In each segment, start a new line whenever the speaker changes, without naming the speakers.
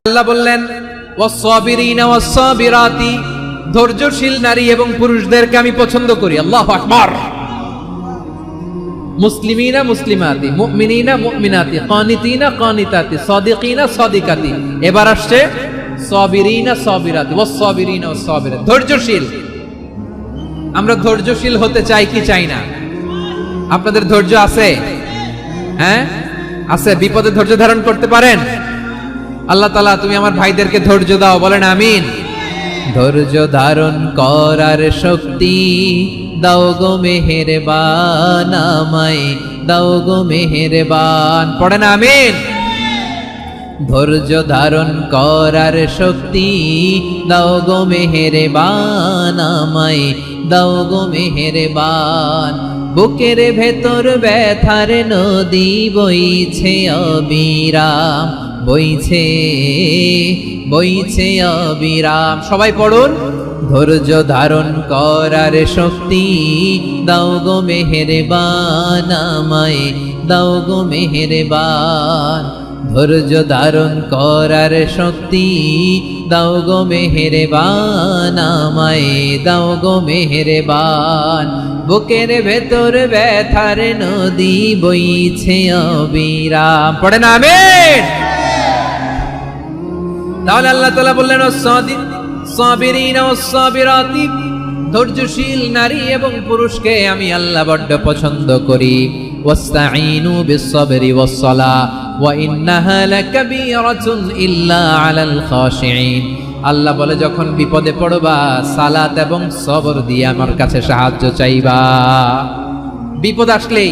আল্লাহ বললেন ওয়াস-সাবিরিনা ওয়াস-সাবিরাতি, ধৈর্যশীল নারী এবং পুরুষদেরকে আমি পছন্দ করি। আল্লাহু আকবার। মুসলিমিনা মুসলিমাতি, মুমিনিনা মুমিনাতি, কানিতিনা কানিতাতি, সাদিকিনা সাদিকাতি। এবার আসছে সাবিরিনা সাবিরাতি, ওয়াস-সাবিরিনা ওয়াস-সাবিরাতি, ধৈর্যশীল। আমরা ধৈর্যশীল হতে চাই কি চাই না? আপনাদের ধৈর্য আছে? হ্যাঁ আছে। বিপদে ধৈর্য ধারণ করতে পারেন? আল্লাহ তাআলা তুমি আমার ভাইদেরকে ধৈর্য দাও, বলেন আমিন। ধৈর্য ধারণ করার শক্তি দাও গো মেহেরবান, আমায় দাও গো মেহেরবান, পড়েন আমিন। ধৈর্য ধারণ করার শক্তি দাও গো মেহেরবান, আমায় দাও গো মেহেরবান। বুকের ভেতর ব্যথার নদী বইছে অবিরাম, বইছে বইছে অবিরাম। সবাই পড়ুন। ধৈর্য ধারণ করার শক্তি দাও গো মেহেরবান, আমায় দাও গো মেহেরবান। ধৈর্য ধারণ করার শক্তি দাও গো মেহেরবান, আমায় দাও গো মেহেরবান। বুকের ভেতর ব্যথার নদী বইছে অবিরাম, পড়েন আমিন। তাহলে আল্লাহ তাআলা বললেন ওয়াস-সাবিরিনা ওয়াস-সাবিরাতি, ধৈর্যশীল নারী এবং পুরুষকে আমি আল্লাহ বড্ড পছন্দ করি। ওয়াস্তাঈনু বিস-সাবরি ওয়াস-সালাহ ওয়া ইন্নাহা লাকাবীরাতুন ইল্লা আলাল খাশিঈন। আল্লাহ বলে যখন বিপদে পড়বা সালাত এবং সবর দিয়ে আমার কাছে সাহায্য চাইবা। বিপদ আসলেই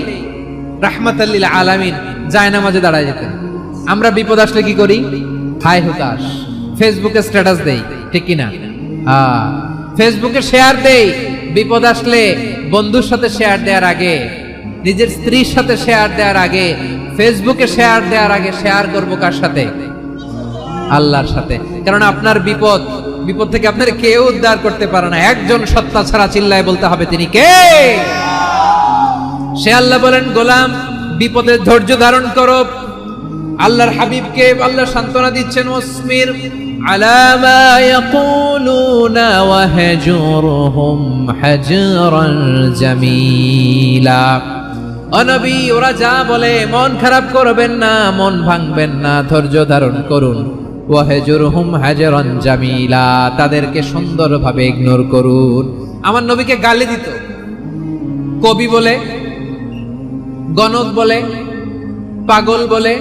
রাহমাতাল লিল আলামিন জায়নামাজে দাঁড়ায় যেতেন। আমরা বিপদ আসলে কি করি? হায় হুতাশ, ফেসবুকে স্ট্যাটাস দেই, ঠিক কিনা? ফেসবুকে শেয়ার দেই। বিপদ আসলে বন্ধুর সাথে শেয়ার দেওয়ার আগে, নিজের স্ত্রীর সাথে শেয়ার দেওয়ার আগে, ফেসবুকে শেয়ার দেওয়ার আগে শেয়ার করবো কার সাথে? আল্লাহর সাথে। কারণ আপনার বিপদ থেকে আপনার কেউ উদ্ধার করতে পারে না, একজন সত্তা ছাড়া। চিল্লায় বলতে হবে তিনি কে? সে আল্লাহ। বলেন গোলাম বিপদে ধৈর্য ধারণ করো। আল্লাহর হাবিবকে আল্লাহ সান্ত্বনা দিচ্ছেন ওয়াসমির আলা মা ইয়াকুলুনা ওয়াহজুরহুম হাজরান জামিলা। ও নবী, ওরা যা বলে মন খারাপ করবেন না, মন ভাঙবেন না, ধৈর্য ধারণ করুন। ওয়াহজুরহুম হাজরান জামিলা, তাদেরকে সুন্দরভাবে ইগনোর করুন। আমার নবীকে গালি দিত কবি বলে, গণক বলে, পাগল বলে,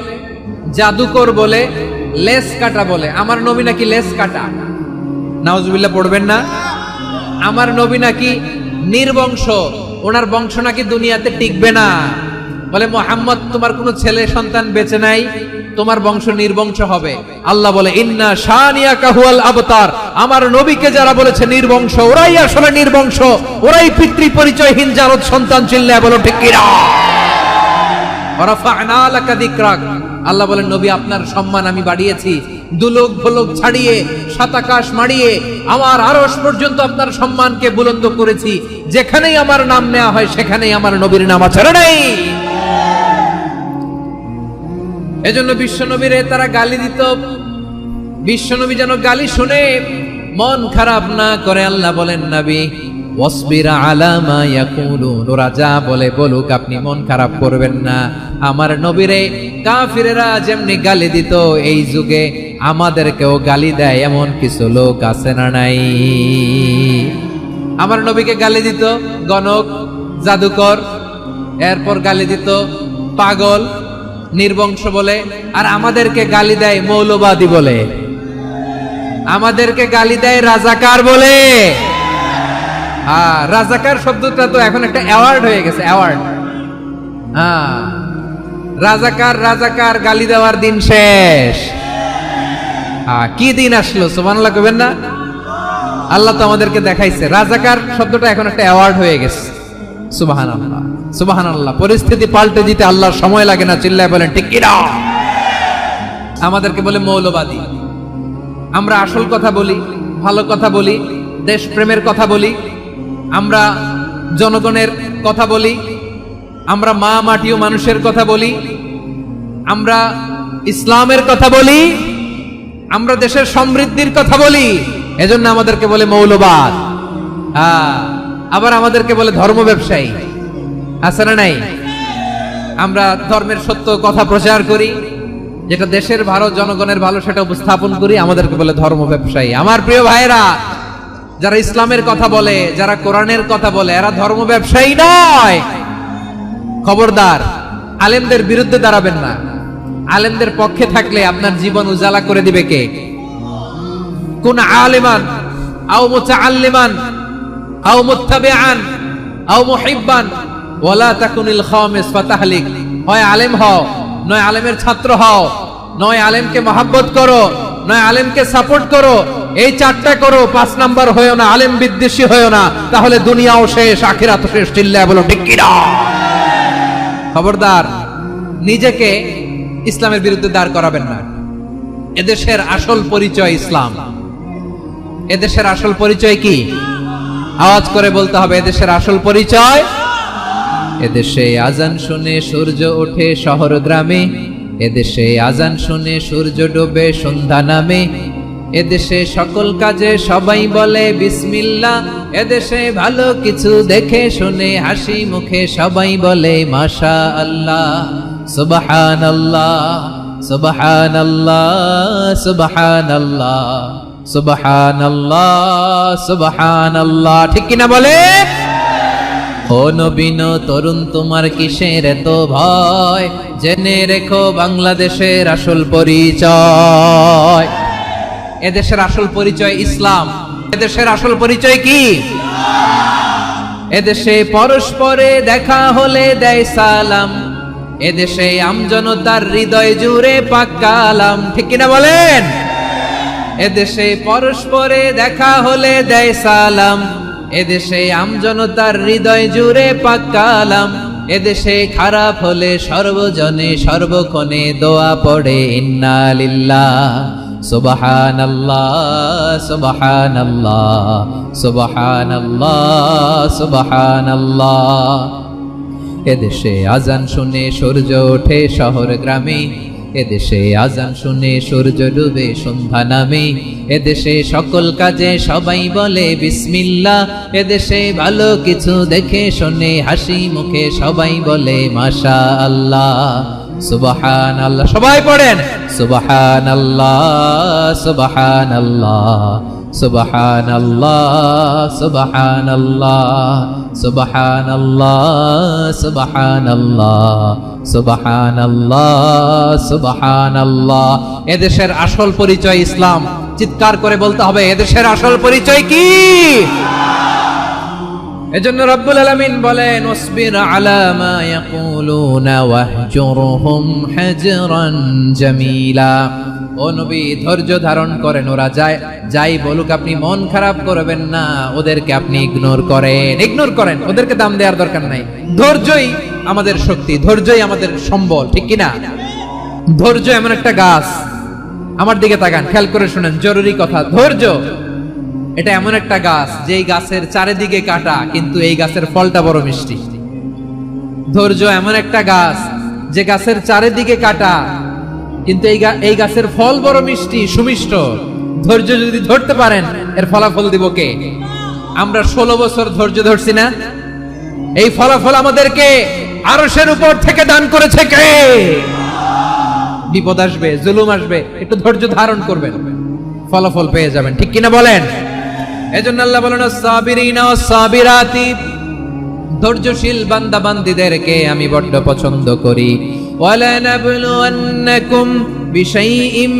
জাদুকর বলে, লেস কাটা বলে। আমার নবী নাকি লেস কাটা? নাউজুবিল্লাহ পড়বেন না। আমার নবী নাকি নির্বংশ, ওনার বংশ নাকি দুনিয়াতে টিকবে না। বলে মুহাম্মদ তোমার কোনো ছেলে সন্তান বেঁচে নাই, তোমার বংশ নির্বংশ হবে। আল্লাহ বলে ইন্না শানিয়াকা হুয়াল আবতার। আমার নবীকে যারা বলেছে নির্বংশ, ওরাই আসলে নির্বংশ, ওরাই পিতৃ পরিচয়হীন জারদ সন্তান। চিল্লায় বলো ঠিক কিনা? ওয়ারাফা'না লাকা যিকরাক। আল্লাহ বলেন নবী আপনার সম্মান আমি বাড়িয়েছি, দুলোক ভোলোক ছাড়িয়ে, সাত আকাশ মাড়িয়ে আমার আরশ পর্যন্ত আপনার সম্মানকে বুলন্দ করেছি। যেখানেই আমার নাম নেওয়া হয় সেখানেই আমার নবীর নাম আছে না নাই? এজন্য বিশ্ব নবীরে তারা গালি দিত। বিশ্ব নবী যেন গালি শুনে মন খারাপ না করে আল্লাহ বলেন নবী ওয়াসবির আলা মা ইয়াকুলুন, ওরা যা বলে বলুক, আপনি মন খারাপ করবেন না। আমার নবীরে কাফিরেরা যেমনি গালি দিত, এই যুগে আমাদেরকেও গালি দেয় এমন কিছু লোক আছে না নাই? আমার নবীকে গালি দিত গণক, জাদুকর, এরপর গালি দিত পাগল, নির্বংশ বলে। আর আমাদেরকে গালি দেয় মৌলবাদী বলে, আমাদেরকে গালি দেয় রাজাকার বলে। রাজাকার শব্দটা তো এখন একটা অ্যাওয়ার্ড হয়ে গেছে, অ্যাওয়ার্ড। রাজাকার রাজাকার গালি দেওয়ার দিন শেষ। কি দিন আসলো? সুবহানাল্লাহ কইবেন না? আল্লাহ তো আমাদেরকে দেখাইছে। রাজাকার শব্দটা এখন একটা অ্যাওয়ার্ড হয়ে গেছে। সুবহানাল্লাহ, সুবহানাল্লাহ। পরিস্থিতি পাল্টে দিতে আল্লাহর সময় লাগে না। চিল্লায় বলেন ঠিক কি না? আমাদেরকে বলে মৌলবাদী। আমরা আসল কথা বলি, ভালো কথা বলি, দেশপ্রেমের কথা বলি, আমরা জনগণের কথা বলি, আমরা মা মাটি ও মানুষের কথা বলি, আমরা ইসলামের কথা বলি, আমরা দেশের সমৃদ্ধির কথা বলি, এজন্য আমাদেরকে বলে মৌলবাদ। আবার আমাদেরকে বলে ধর্ম ব্যবসায়ী, আছে না নাই? আমরা ধর্মের সত্য কথা প্রচার করি, যেটা দেশের ভালো, জনগণের ভালো, সেটা উপস্থাপন করি, আমাদেরকে বলে ধর্ম ব্যবসায়ী। আমার প্রিয় ভাইরা, যারা ইসলামের কথা বলে, যারা কোরআনের কথা বলে, এরা ধর্ম ব্যবসায়ী নয়। খবরদার, আলেমদের বিরুদ্ধে দাঁড়াবেন না। আলেমদের পক্ষে থাকলে আপনার জীবন উজালা করে দিবে কে? কোন আলেমান আও মুতাআল্লিমান আও মুত্তাবিআন আও মুহিব্বান ওয়ালা তাকুনিল খামিস ফাতাহলিক। হয় আলেম হও, নয় আলেমের ছাত্র হও, নয় আলেমকে মহব্বত করো, নয় আলেমকে সাপোর্ট করো। এই চারটা করো, 5 নাম্বার হয়েও না, আলেম বিদ্বেষী হয়েও না, তাহলে দুনিয়াও শেষ, আখিরাতও শেষ। চিল্লায় বলো ঠিক কি না? খবরদার, নিজেকে ইসলামের বিরুদ্ধে দাঁড় করাবেন না। এদেশের আসল পরিচয় ইসলাম। এদেশের আসল পরিচয় কি? আওয়াজ করে বলতে হবে, এদেশের আসল পরিচয়। এদেশে আজান শুনে সূর্য ওঠে শহর গ্রামে, এদেশে আজান শুনে সূর্য ডোবে সন্ধ্যা নামে, এদেশে সকল কাজে সবাই বলে বিসমিল্লাহ, এদেশে ভালো কিছু দেখে শুনে হাসি মুখে সবাই বলে মাশাআল্লাহ, সুবহানাল্লাহ, সুবহানাল্লাহ, সুবহানাল্লাহ, সুবহানাল্লাহ, সুবহানাল্লাহ। ঠিক কিনা বলে? ও নবীন তরুণ, তোমার কিসের এত ভয়? জেনে রেখো বাংলাদেশের আসল পরিচয়। এদেশের আসল পরিচয় ইসলাম। এদেশের আসল পরিচয় কি? এদেশে পরস্পরে দেখা হলে দেয় সালাম, এদেশে আমজনতার হৃদয় জুড়ে পাক কালাম। ঠিক কিনা বলেন? এদেশে পরস্পরে দেখা হলে দেয় সালাম, এদেশে আমজনতার হৃদয় জুড়ে পাক কালাম, এদেশে খারাপ হলে সর্বজনে সর্বক্ষণে দোয়া পড়ে ইন্না লিল্লাহ, সুবহানাল্লাহ, সুবহানাল্লাহ, সুবহানাল্লাহ, সুবহানাল্লাহ। এদেশে আজান শুনে সূর্য ওঠে শহর গ্রামে, এদেশে আজান শুনে সূর্য ডুবে সন্ধ্যা নামে, এদেশে সকল কাজে সবাই বলে বিসমিল্লাহ, এদেশে ভালো কিছু দেখে শুনে হাসি মুখে সবাই বলে মাশাআল্লাহ, সুবহানাল্লাহ। সবাই পড়েন সুবহানাল্লাহ, সুবহানাল্লাহ, সুবহানাল্লাহ, সুবহানাল্লাহ, সুবহানাল্লাহ, সুবহানাল্লাহ, সুবহানাল্লাহ, সুবহানাল্লাহ। এদেশের আসল পরিচয় ইসলাম। চিৎকার করে বলতে হবে, এদেশের আসল পরিচয় কি? এজন্য রব্বুল আলামিন বলেন, ওয়াসবির আলা মা ইয়াকুলুনা ওয়াহজুরহুম হাজরান জামিলা। ও নবী, ধৈর্য ধারণ করেন, ওরা যাই বলুক আপনি মন খারাপ করবেন না, ওদেরকে আপনি ইগনোর করেন, ওদেরকে দাম দেওয়ার দরকার নাই। ধৈর্যই আমাদের শক্তি, ধৈর্যই আমাদের সম্বল। ঠিক কিনা? ধৈর্য এমন একটা গাছ, আমার দিকে তাকান, খেয়াল করে শুনেন, জরুরি কথা। ধৈর্য এটা এমন একটা গাছ, যেই গাছের চারিদিকে কাটা, কিন্তু এই গাছের ফলটা বড় মিষ্টি। ধৈর্য এমন একটা গাছ, যে গাছের চারিদিকে কাটা, কিন্তু এই গাছের ফল বড় মিষ্টি, সুমিষ্ট। ধৈর্য যদি ধরতে পারেন, এর ফলাফল দিব কে? আমরা 16 বছর ধৈর্য ধরছি না? এই ফলাফল আমাদেরকে আরশের উপর থেকে দান করেছে কে? বিপদ আসবে, জুলুম আসবে, একটু ধৈর্য ধারণ করবেন, ফলাফল পেয়ে যাবেন। ঠিক কিনা বলেন? এজন্য আল্লাহ বলেন, আস-সাবিরিনা ওয়াস-সাবিরাতি, ধৈর্যশীল বান্দা বান্দীদেরকে আমি বড্ড পছন্দ করি। ওয়ালা নাবলুওয়ান্নাকুম বিশাইইম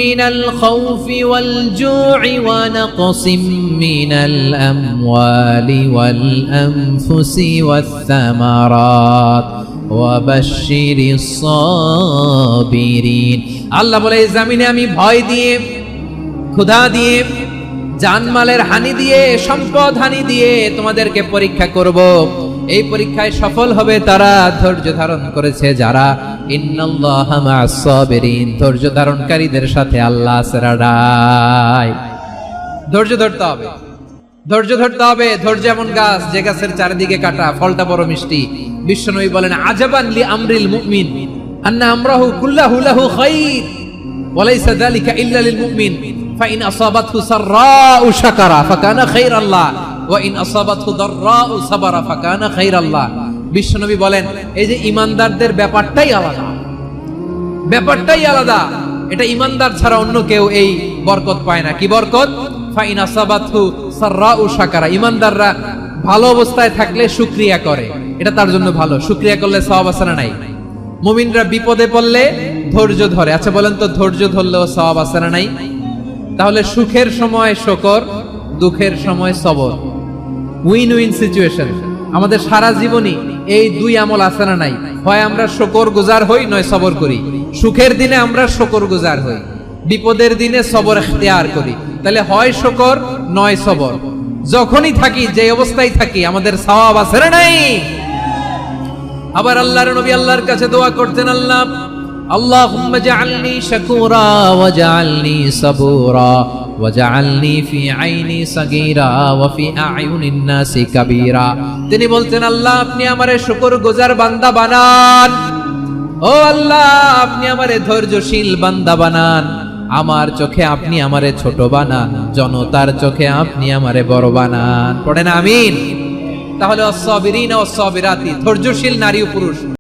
মিনাল খাউফি ওয়াল জু'i ওয়া নাকসিম মিনাল আমওয়ালি ওয়াল আনফুসি ওয়াস সামারাত ওয়া বাশশিরিস সাবিরিন। আল্লাহ বলে, এই জমিনে আমি ভয় দিয়ে, ক্ষুধা দিয়ে, জানমালের হানি দিয়ে, সম্পদ হানি দিয়ে তোমাদেরকে পরীক্ষা করব। এই পরীক্ষায় সফল হবে তারা, ধৈর্য ধারণ করেছে যারা। ইন্নাল্লাহা মা'আস সাবিরিন, ধৈর্য ধারণকারীদের সাথে আল্লাহ আছে। ধৈর্য ধরতে হবে, ধৈর্য ধরতে হবে। ধৈর্য এমন গাছ, যে গাছের চারিদিকে কাটা, ফলটা বড় মিষ্টি। বিশ্বনবী বলেন, আজাবান লি আমরিল মুমিন, আন্না আমরাহু কুল্লাহু লাহু খাইর ওয়া লাইসা যালিকা ইল্লা লিল মুমিন ফাইন আসাবাতহু সাররাউ শাকারা ফাকানা খাইরাল্লাহ ওয়া ইন আসাবাতহু দাররাউ সাবারা ফাকানা খাইরাল্লাহ। বিশ্বনবী বলেন, এই যে ঈমানদারদের ব্যাপারটাই আলাদা, ব্যাপারটাই আলাদা। এটা ঈমানদার ছাড়া অন্য কেউ এই বরকত পায় না। কি বরকত? ফাইন আসাবাতহু সাররাউ শাকারা। ঈমানদাররা ভালো অবস্থায় থাকলে শুকরিয়া করে, এটা তার জন্য ভালো। শুকরিয়া করলে সওয়াব আছে না নাই? মুমিনরা বিপদে পড়লে ধৈর্য ধরে। আচ্ছা বলেন তো, ধৈর্য ধরলেও সওয়াব আছে না নাই? তাহলে সুখের সময় শুকর, দুঃখের সময় সবর, উইন উইন সিচুয়েশন। আমাদের সারা জীবনই এই দুই আমল আছে না নাই? হয় আমরা শুকর গুজার হই, নয় সবর করি। সুখের দিনে আমরা শুকর গুজার হই, বিপদের দিনে সবর ইখতিয়ার করি। তাহলে হয় শুকর নয় সবর। যখনই থাকি, যে অবস্থায় থাকি, আমাদের সওয়াব আছে না নাই? আবার আল্লাহর নবী আল্লাহর কাছে দোয়া করতেন, আল্লাহ আল্লাহুম্মা জাআলনি শাকুরা ওয়া জাআলনি সাবুরা ওয়া জাআলনি ফি আইনি সাগীরা ওয়া ফি আ'য়ুনিন নাসি কাবীরা। তিনি বলতেন, আল্লাহ আপনি আমারে শুকরগুজার বান্দা বানান, ও আল্লাহ আপনি আমারে ধৈর্যশীল বান্দা বানান, আমার চোখে আপনি আমারে ছোট বানান, জনতার চোখে আপনি আমারে বড় বানান। পড়েন আমিন। তাহলে অস-সাবিরিনা ওয়াস-সাবিরাতি, ধৈর্যশীল নারী ও পুরুষ